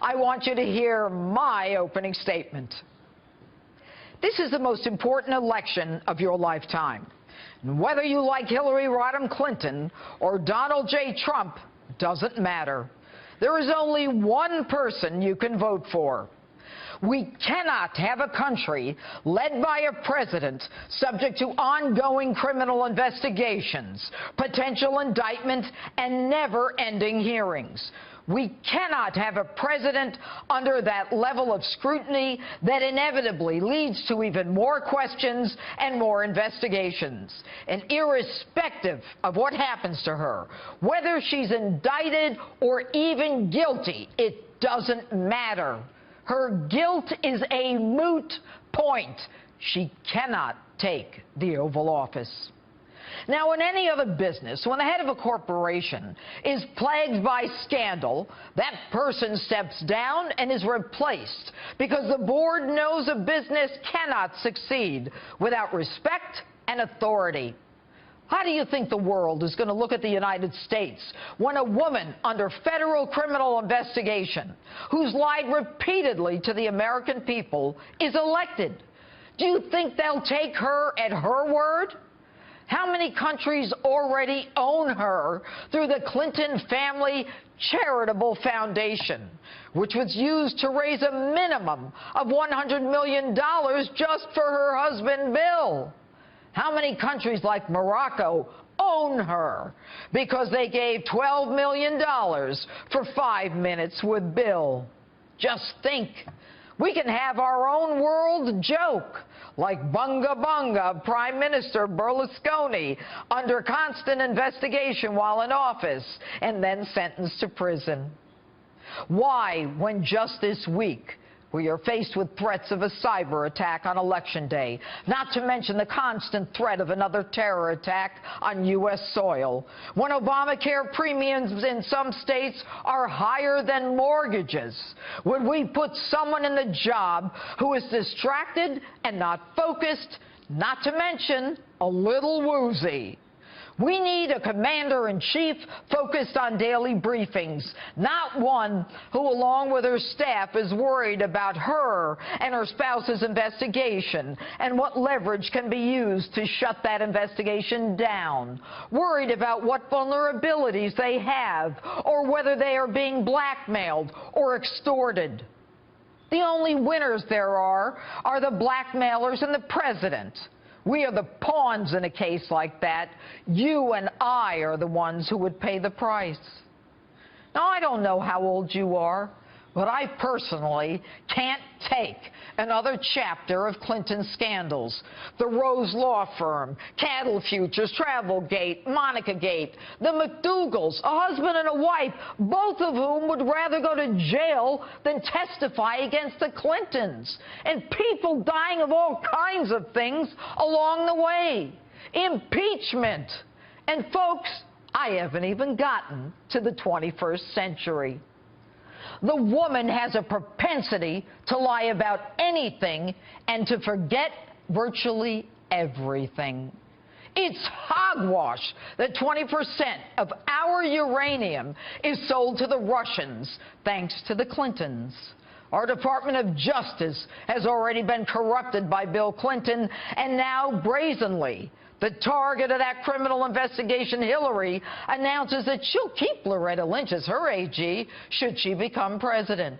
I want you to hear my opening statement. This is the most important election of your lifetime. And whether you like Hillary Rodham Clinton or Donald J. Trump doesn't matter. There is only one person you can vote for. We cannot have a country led by a president subject to ongoing criminal investigations, potential indictment, and never-ending hearings. We cannot have a president under that level of scrutiny that inevitably leads to even more questions and more investigations. And irrespective of what happens to her, whether she's indicted or even guilty, it doesn't matter. Her guilt is a moot point. She cannot take the Oval Office. Now, in any other business, when the head of a corporation is plagued by scandal, that person steps down and is replaced because the board knows a business cannot succeed without respect and authority. How do you think the world is going to look at the United States when a woman under federal criminal investigation, who's lied repeatedly to the American people, is elected? Do you think they'll take her at her word? How many countries already own her through the Clinton Family Charitable Foundation, which was used to raise a minimum of $100 million just for her husband, Bill? How many countries like Morocco own her because they gave $12 million for 5 minutes with Bill? Just think. We can have our own world joke, like Bunga Bunga Prime Minister Berlusconi under constant investigation while in office and then sentenced to prison. Why, when just this week we are faced with threats of a cyber attack on Election Day, not to mention the constant threat of another terror attack on U.S. soil, when Obamacare premiums in some states are higher than mortgages, would we put someone in the job who is distracted and not focused, not to mention a little woozy? We need a commander-in-chief focused on daily briefings, not one who, along with her staff, is worried about her and her spouse's investigation and what leverage can be used to shut that investigation down, worried about what vulnerabilities they have or whether they are being blackmailed or extorted. The only winners there are the blackmailers and the president. We are the pawns in a case like that. You and I are the ones who would pay the price. Now, I don't know how old you are, but I personally can't take another chapter of Clinton scandals. The Rose Law Firm, Cattle Futures, Travelgate, Monica-gate, the McDougalls, a husband and a wife, both of whom would rather go to jail than testify against the Clintons, and people dying of all kinds of things along the way. Impeachment. And folks, I haven't even gotten to the 21st century. The woman has a propensity to lie about anything and to forget virtually everything. It's hogwash that 20% of our uranium is sold to the Russians, thanks to the Clintons. Our Department of Justice has already been corrupted by Bill Clinton, and now brazenly, the target of that criminal investigation, Hillary, announces that she'll keep Loretta Lynch as her AG should she become president.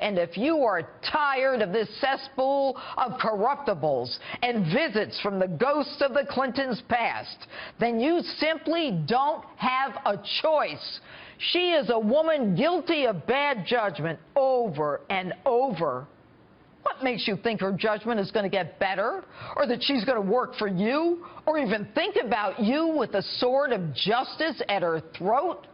And if you are tired of this cesspool of corruptibles and visits from the ghosts of the Clintons' past, then you simply don't have a choice. She is a woman guilty of bad judgment over and over. What makes you think her judgment is going to get better, or that she's going to work for you, or even think about you with the sword of justice at her throat?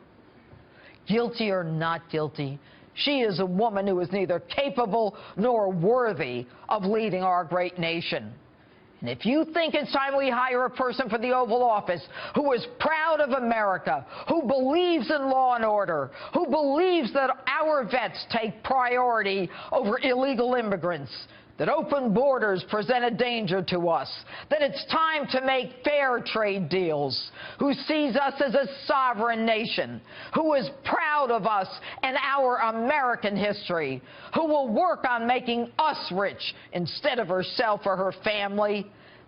Guilty or not guilty, she is a woman who is neither capable nor worthy of leading our great nation. And if you think it's time we hire a person for the Oval Office who is proud of America, who believes in law and order, who believes that our vets take priority over illegal immigrants, that open borders present a danger to us, that it's time to make fair trade deals, who sees us as a sovereign nation, who is proud of us and our American history, who will work on making us rich instead of herself or her family,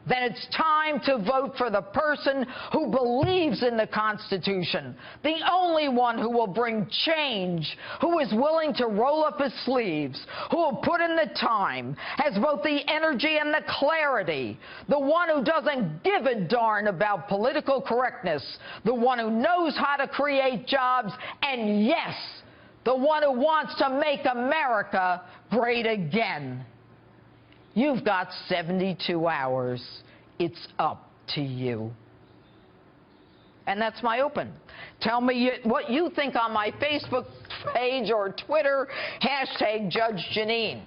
then it's time to vote for the person who believes in the Constitution, the only one who will bring change, who is willing to roll up his sleeves, who will put in the time, has both the energy and the clarity, the one who doesn't give a darn about political correctness, the one who knows how to create jobs, and yes, the one who wants to make America great again. You've got 72 hours. It's up to you. And that's my open. Tell me what you think on my Facebook page or Twitter, #Judge Jeanine.